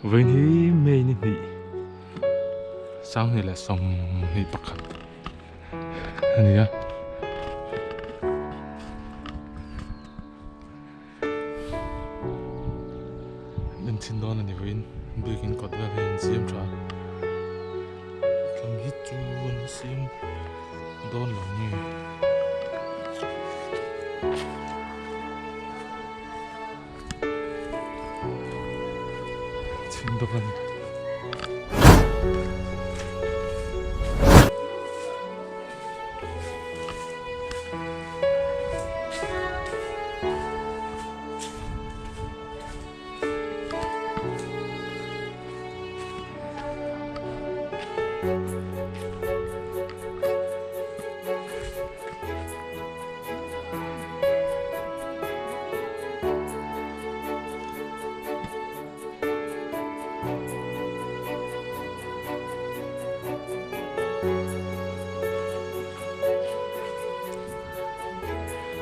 Với ní mê ní nị sáng này là xong nị bạc hẳn này á nên xin đó là này với begin cột ra về SIAM trả làm hít chuồn SIAM đón lòng như xin đó là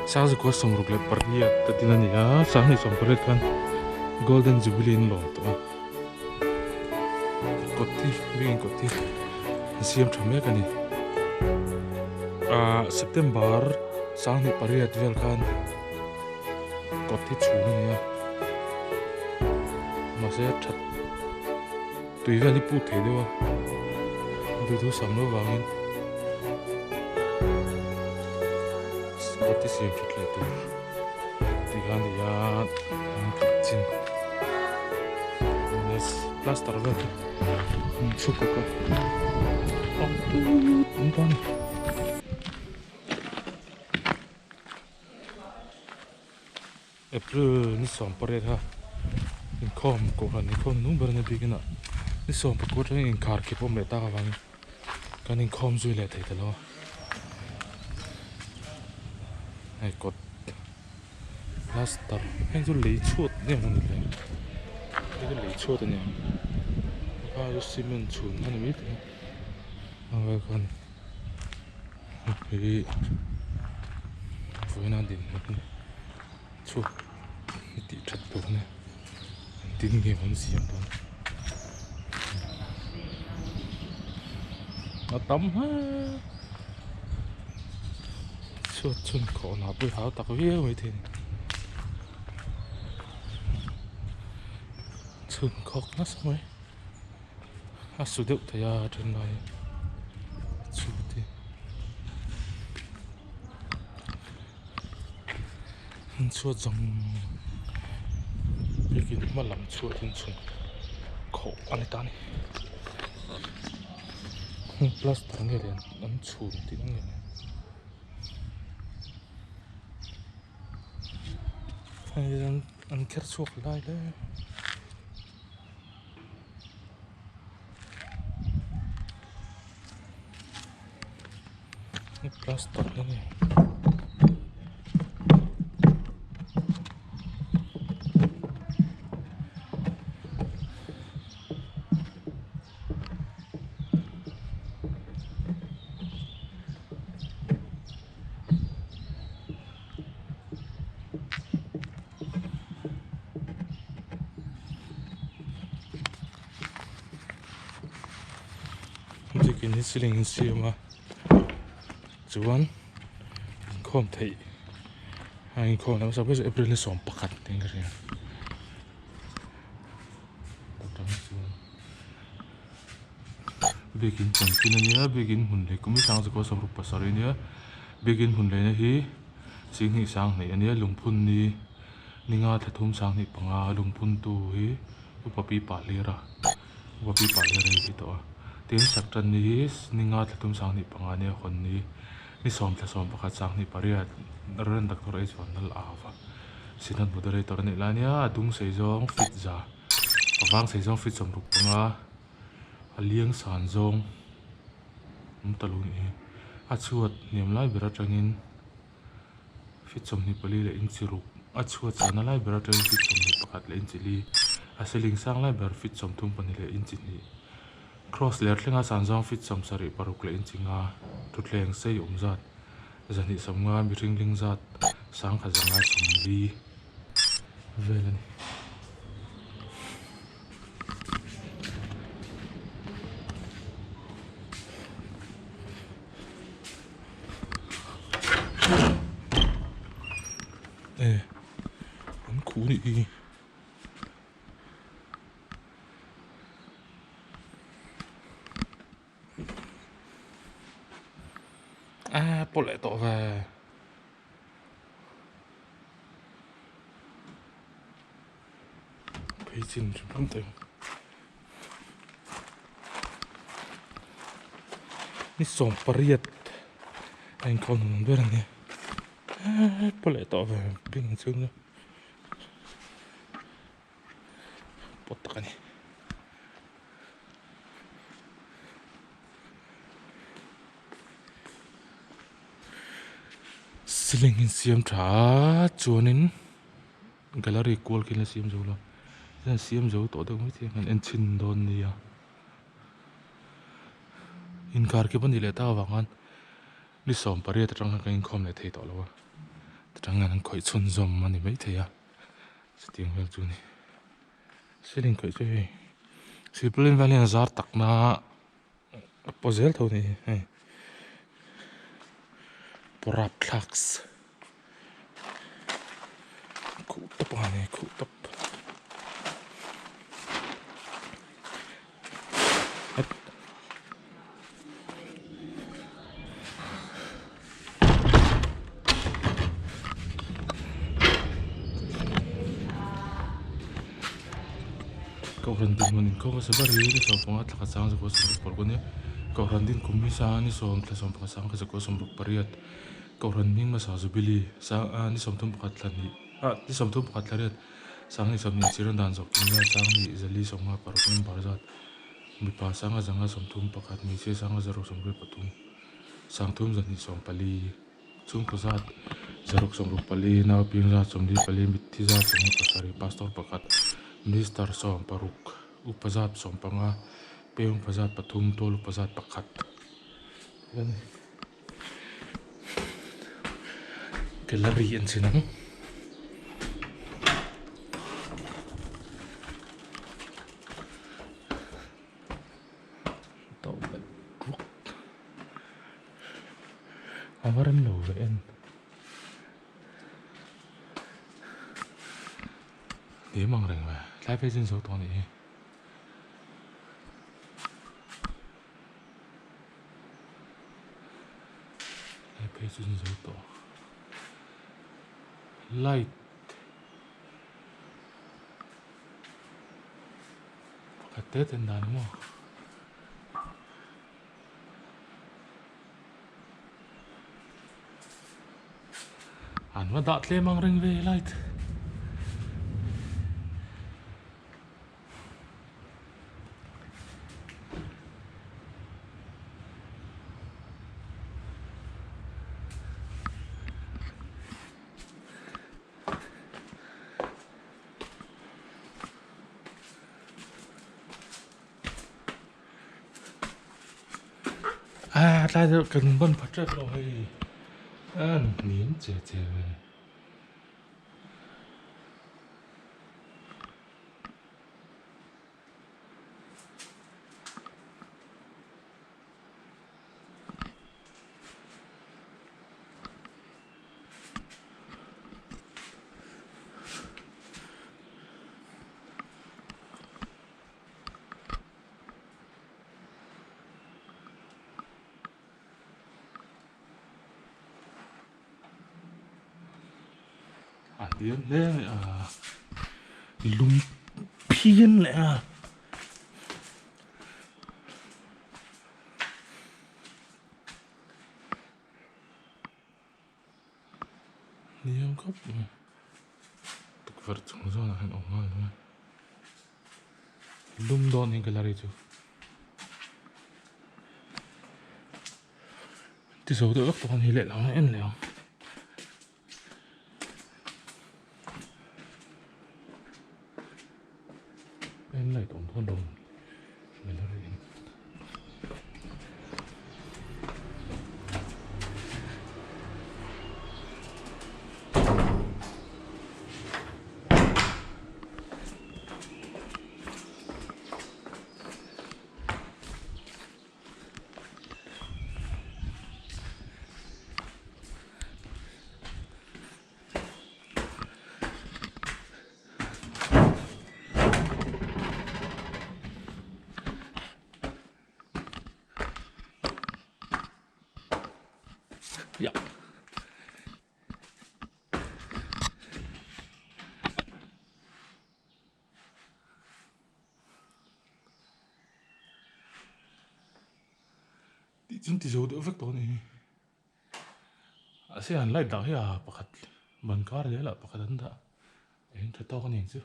sáng giờ có sông rục lệ parliat ta tin anh nhá sáng này sông parliat kan golden jubilee in lo to cột thi begin cột thi SIAM MEK ani September sáng này parliat vel kan cột thi chhung ani mà sẽ thật tùy vào đi pu thế đâu đôi thứ sắm nó vàng What is your chocolate? The Gandhian chanchin. Yes, plaster of it. Chukuka. Oh, done. April ni som paret ha. In kawm Kohhran ni kawm nung ber na bigina. Ni som pa ko tang in kar ke pom le ta ka wang. Kan in kawm zui le thei ta lo. Ai cột plaster hay cho lấy chuột nhỉ mọi người cái lấy chuột này bao nhiêu cement chuồn hơn biết rồi còn cái với nó đỉnh chuột tí chặt bụng này tin nghe vẫn xiêm đó nó tắm ha chuột chun khó nào bơi háo tắc vía vậy thì chun khóc nó sao vậy số điệu thấy trên này chuột thì chuột giống cái gì mà làm chuột trên chun khổ anh ta này plaster này là ăn chun thì nó nghe ăn kết chuột lại đấy plaster này cái này sẽ linh SIAM mà chuan kawm thei hai kawm nó sao bây giờ April là som pakat tiếng cái gì begin chanchin ania begin hnun cũng biết sang sẽ có sầm rụp pasari ania begin hnun này hi sinh hi sang này ania lungphun ni ninga thathum sang ni panga lungphun tu hi upapi PATHIANNI hi to tin saktan ni ninga thathum sang ni panga ne khon ni som pakat sang ni pariat ran doctor ai chuan nal awa sinan moderator ni lania adung seizong fit za awang seizong fit som ruk panga aliang san zong talu ni a chuat niam lai bera tangin fit som ni pali le in chiruk a chuat sana lai bera tang fit som ni pakat le in chili a seling sang lai ber fit som thum pani le in chini cross ler thlenga san zong fit som sari paruk le in chinga tutleng sei umzat zani samnga miring lingzat sang khazanga somli velani hi bộ lại tỏ về bây xin chúng không tình ni som pariat anh con biết rằng nè bộ lại tỏ về bên xương nữa bộ tắc này Siling in siam trả chuanin gallery qual kin la siam zo lo sen siam zo to dong ti ngan en chin don ni ya in kar ke ban ni le ta wangan ni som pare ta tang kan khom le thei to lo ta tang ngan khoi chun zom mani mai the ya sting wel chu ni siling khoi che siplen valen zar tak na pozel tho ni porap thlaks khu tap ane khu tap Kohhran dinhmun ko sa bari ni so pongat la kasang sa ko sa porgon ni Kohhran din kumisa ni so tla som pasang sa ko som pariat Kohhran ning ma sa zubili sa ni som tum pakatlan ni ni som tum pakatlan sang ni som ni siran dan sok ni sang ni zali som ma parokon barzat mi pa sang zanga som tum pakat mi se sang zaro som re patum sang tum zan ni som pali chung pasat zarok som ru pali na ping za som di pali mitti za som ni pasari pastor pakat Minister som paruk upazat som panga peung pazat pathum tol upazat pakhat gallery in sinang tawp thuak avaran lo ve en để mong rằng là lái phải xin số to này lái phải xin số to light cái tết tên đàn đúng không anh mà đặt lên mang ring về light ta được cần bận phát rất rồi nín chè chè tiếng thế lung phiên lại niêm khóc thực vật chúng do là hành ổng thôi lung đòn hình cái là gì chứ thì số tự ước toàn thì lệ lắm em liệu em lại tổng thôn đồng người ta đi dạ chúng ti zo đỡ vất to này sẽ hẳn lại đảo à bạc bằng cá đấy là bạc đấn đã em thấy to con nhìn chứ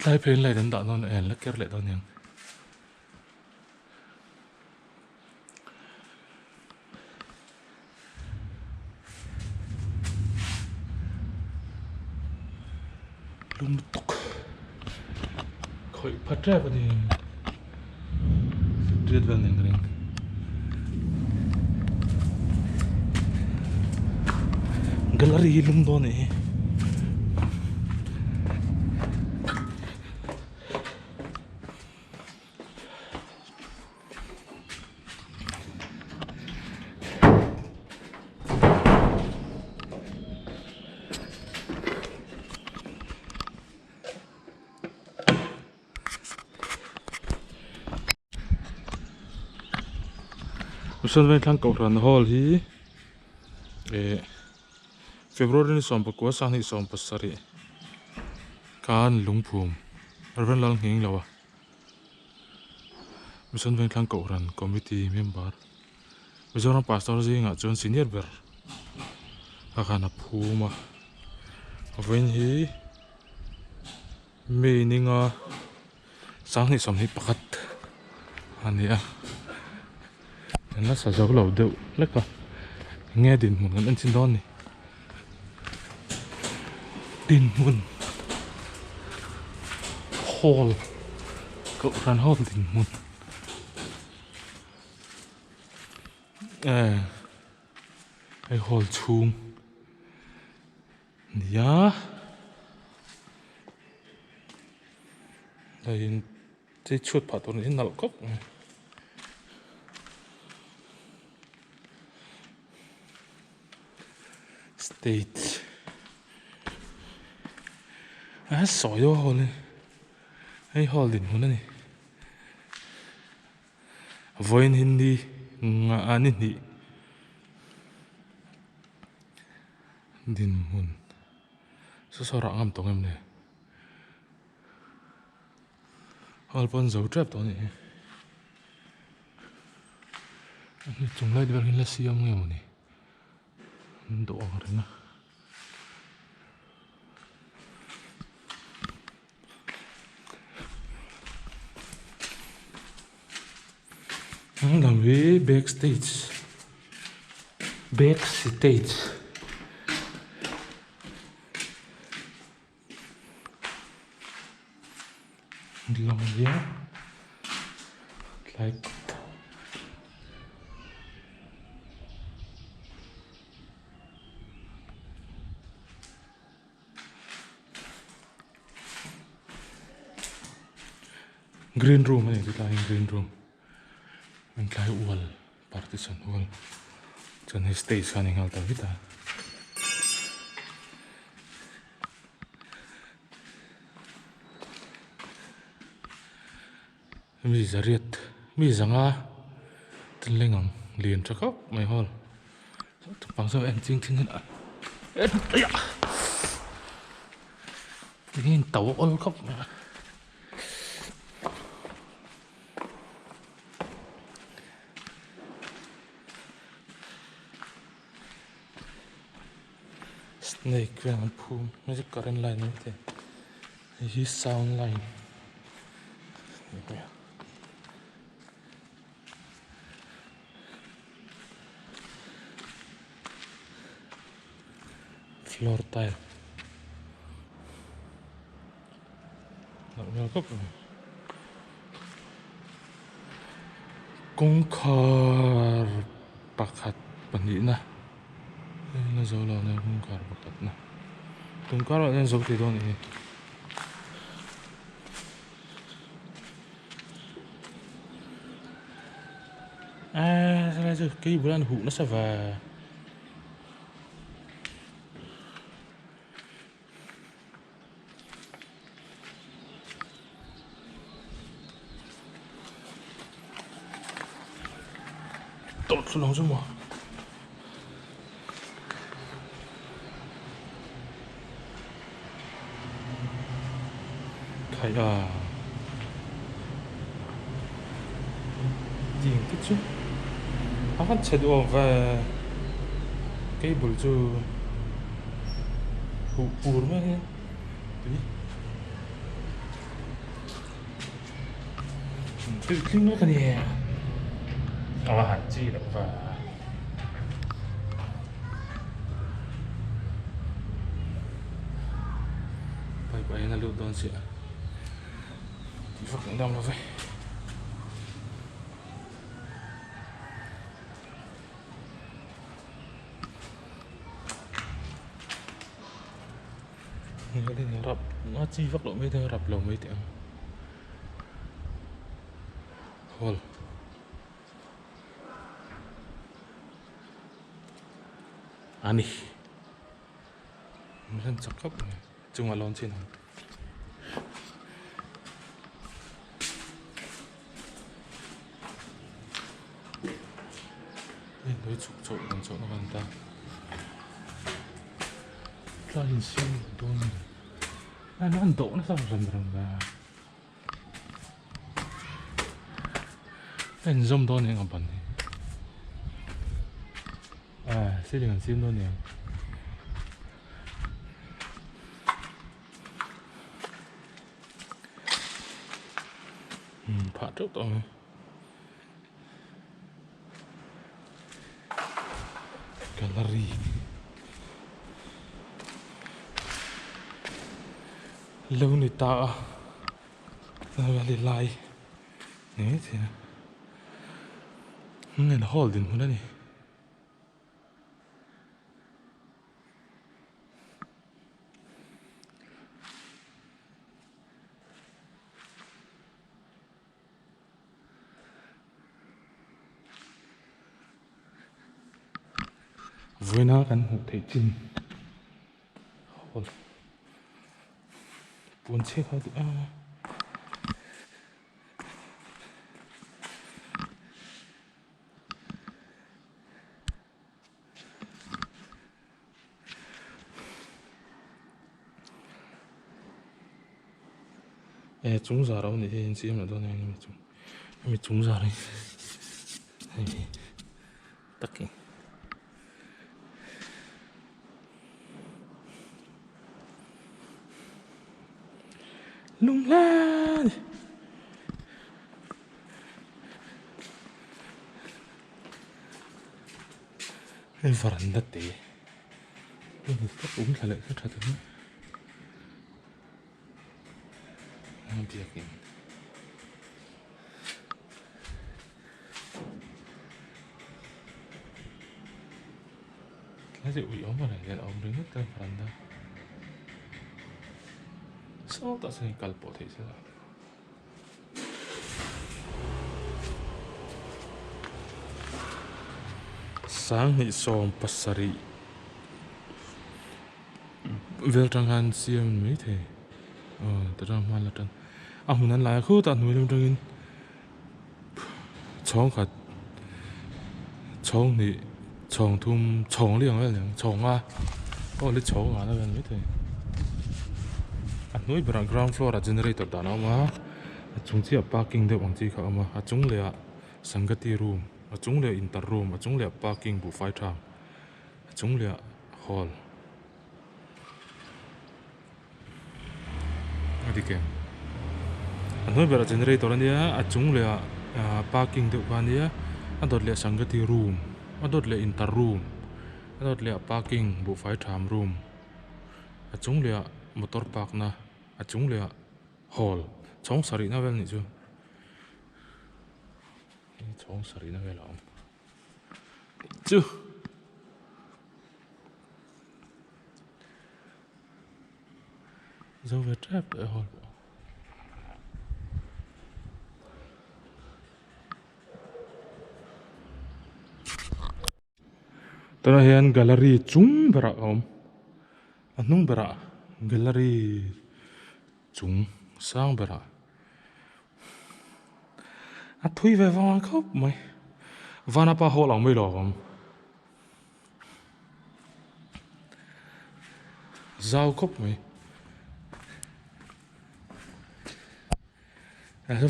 lại phên lại đấn đã nó em là kéo lại to nhàng lung tóc khỏi phát ra vào thì rất là nhanh cái gallery lung đó này Musan Vengthlang Kohhran Hall hi February ni som pakwa sang ni som pasari kan lungphum Alfredleiri Cake lawa Musan Vengthlang Kohhran committee member Mizoram pastor zinga chon senior BER akana phuma awen hi meaninga sang ni som ni pakat ania nó sẽ giấu lẩu đậu lắc vào nghe dinhmun kan an chin don ni dinhmun hall Kohhran Hall dinhmun ai hall chhung ya đây cái chuột phá tổ này nạo cốc state sỏi vô hall này hay hall dinhmun này voin hindi nga anin hi dinhmun sora ngam tong em ne hall pon zo trap to ni ani chung lai der hin la siam nge mo ni do ang na làm với backstage lòng nhé like green room này cái green room mình cái wall partition wall cho nên stage kan ingal ta kita mi zariat mi zanga tin lengang liền cho khóc mày hol bằng sao em chinh chinh nữa cái tàu ôn khóc snake về phum music current line như thế his sound line floor tile nó cấp công khar pakat panina nó zawl là nó công khar pakat na công khar là zawl thì đó này à sao lại cái bulan hụ nó sao và tốt xuống chứ mà thấy à gì cái chứ hắn chạy đua về cái bul chu ur mà thế tự tin nó cái gì hạt chi được và vậy là lúc đón sẽ vật cũng đang là vậy cái này rập nó chi vật lộ mấy thằng rập lồng mấy tiếng hol ani mình chắc cấp chung là lon trên đối trục trội còn chỗ nó gần ta ra hình xinh đôi nó ăn đổ nó sao rầm và anh zoom đôi này ngon bẩn à sẽ đừng sim đôi này phá trước rồi gallery lâu người ta lại nè thì nghe nó hall dinhmun đấy với nó gắn hộp thể chinh buồn chết hơi tụi chúng giờ đâu thì anh xem là đâu này chúng giờ đây tất cả lung la cái phần đất tệ cái đúng là lại rất là thứ Biak In cái gì ủy ống mà này ông đứng hết tên phần đó sao ta sẽ cắt bỏ thế chứ sáng thì xóm pasari Vengthlang SIAM MEK thế tự nhiên mà là trăng hôm nay lại khu ta nuôi trong trăng chong khát chong thì chong thum chong liang vậy liang chong à lấy chong à nó vậy mấy thế nuôi bên ground floor là generator đó nó mà chúng chỉ parking được bằng gì cả mà chúng là sangati room chúng là inter room chúng là parking bu fight time chúng là hall đi kèm nuôi bên generator này chúng là parking được cái này đột là sangati room đột là inter room đột là parking bu fight time room chúng là motor park na chúng là hall chống sari na vel ni chu chống sari na vel om chu zo ve trap hall tao hian gallery chung bera om hnung bera gallery chung sang bera thui về vòng khóc mày vana pa hol ang mai lom zawl khop mai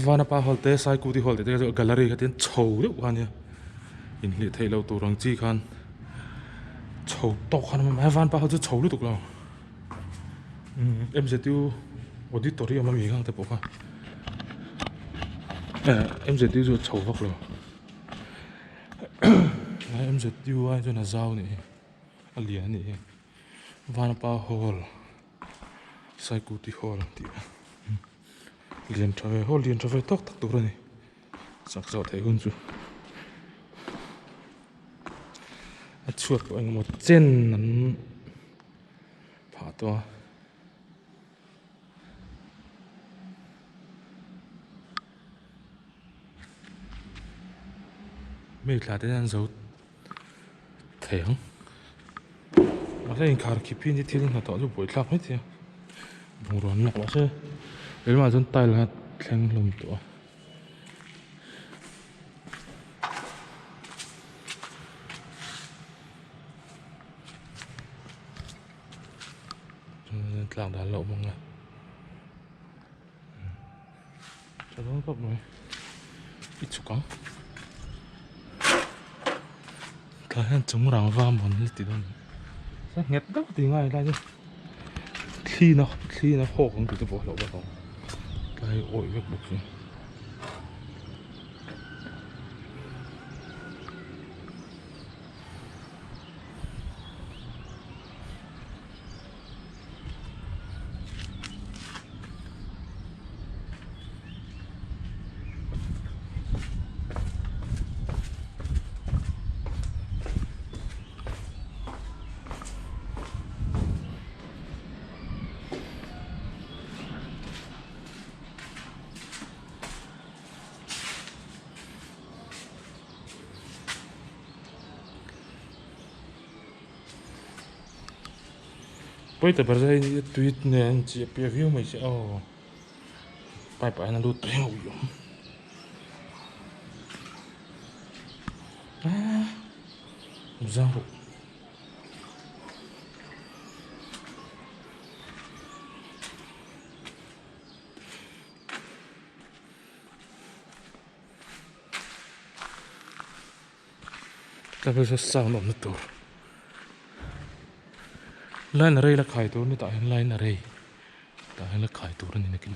vana pa hol te sai ku ti hol te gallery ka tin chho deuh khan in hli thei lo turang chi khan chho tok khan ma van pa hol chu chho lu tuk lo em sẽ tiêu auditorium mà mình ngang tới bộ ha em sẽ tiêu rồi chầu vóc rồi em sẽ tiêu ai cho nó dao này liền này Vanapa Hall Saikuti Hall thì liền trở về hall liền trở về tóc tắc tủ rồi này chắc rõ thấy hơn chứ chuột của anh một trên nắn phá to mấy là tên dấu thẻng mà lên cả cái pin thì thiên là tỏ cho buổi lắp hết thì bùng rốn nặng quá chứ đấy mà dân tay là khen lồng tủa làm đá lậu mọi người cho nó gấp rồi ít chút cắn cái hắn chống ràng va mòn hết tí đâu sao nghẹt đắp tí ngay đây chứ khi nó khô không thì tôi bỏ lậu vào không cái ổi việc bục gì bây giờ bây giờ tweet này chỉ preview mấy sẽ bài bài nó đút theo dụng dao ta bây giờ sao nó tốt line array là khai tour này tại line array tại là khai tour này này kia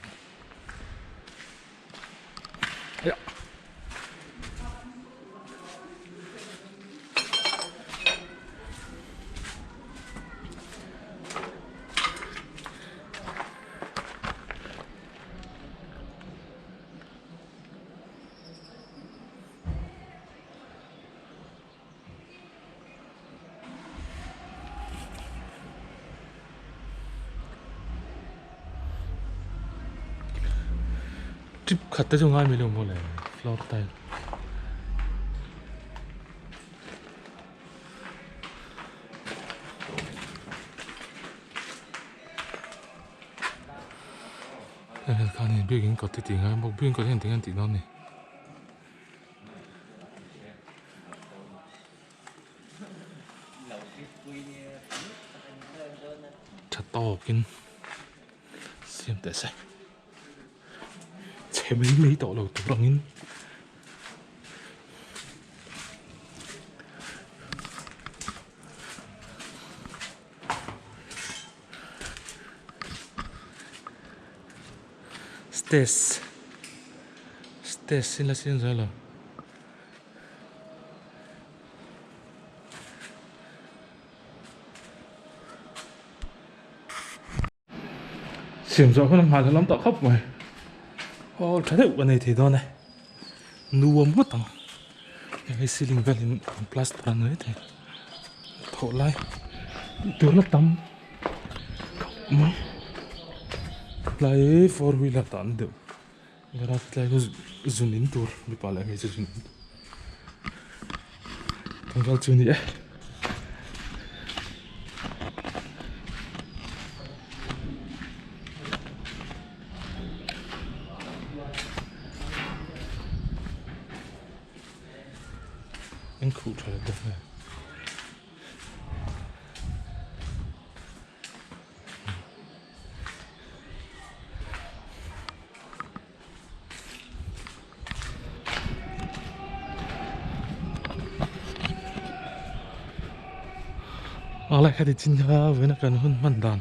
trip khát tới trong 20 đồng một lẻ floor tile cái này biết cái có thể tiếng ai một bên có thể tiếng Anh tiếng này chặt to kinh xem tại sao chế mấy tổ đầu tủ bằng in Stes xin là xin rồi xiềng rõ hơn hai lắm tạo khóc mày trái thệu cái này thì đó này nuông mất tầng cái ceiling vent plaster nữa thì thổ lại tướng là tắm mấy lại four wheeler tán được cái đó lại cái zoom in tour bị bỏ lại cái zoom in thằng giao chưa nhỉ anh cụ trời đất này lại cái gì chính ha với nó cần hơn mặn đàn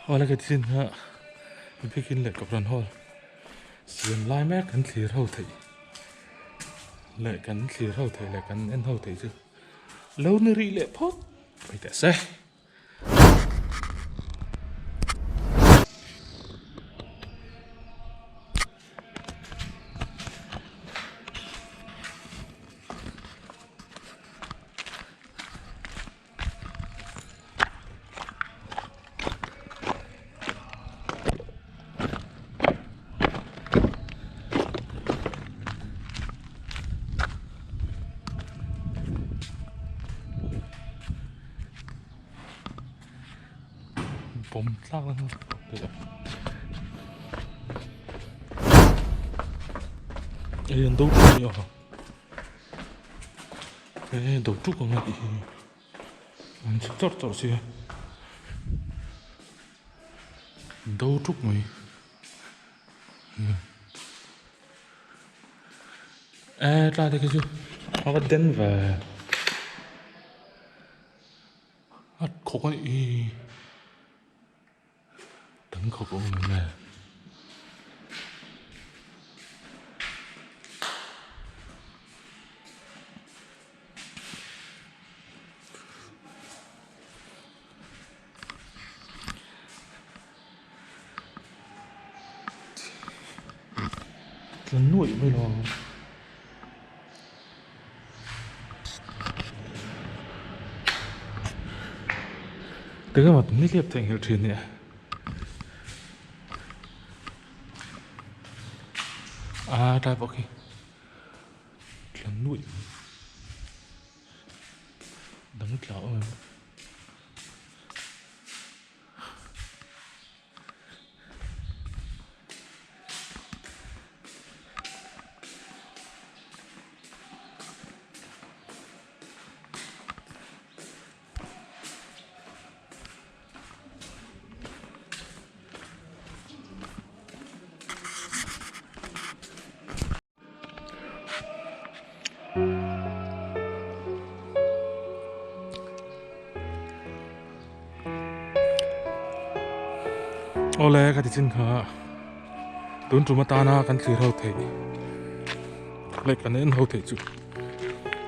lại cái chính ha begin lại Kohhran Hall SIAM MEK kan THLIR hậu thầy lại kan THLIR hậu thầy lại kan en hậu thầy chứ lâu nữa rì lệ phốt phải tại sao bom lắc lắm được rồi đâu trúc nhỉ cái đầu trúc của ngay anh chắc chắn sẽ đâu trúc mày ra đây cái chứ nó có đến về có cái等口供呢？真累没了。Tức là một Nihliap theihnghilh trên nè. Đây bỏ khi là nuôi đắng lỡ rồi Oleh cái tin ha, tuần trùm tanna kan THLIR hậu thầy, lại kan en hậu thầy chú,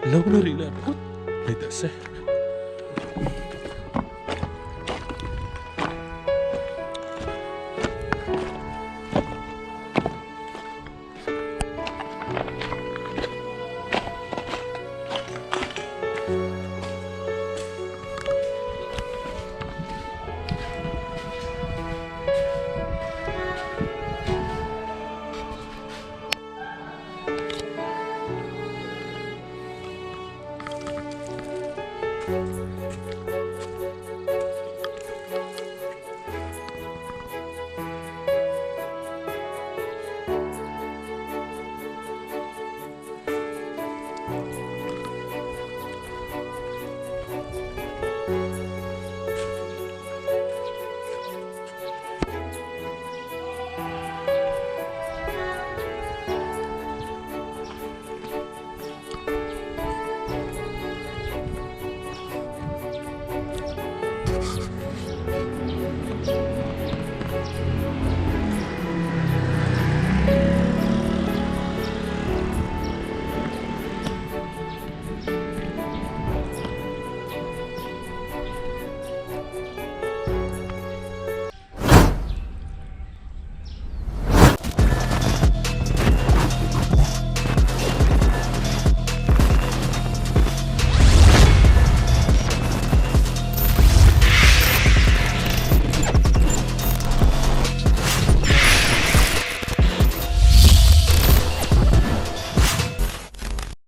lâu nữa đi lại phút, lại tại sao?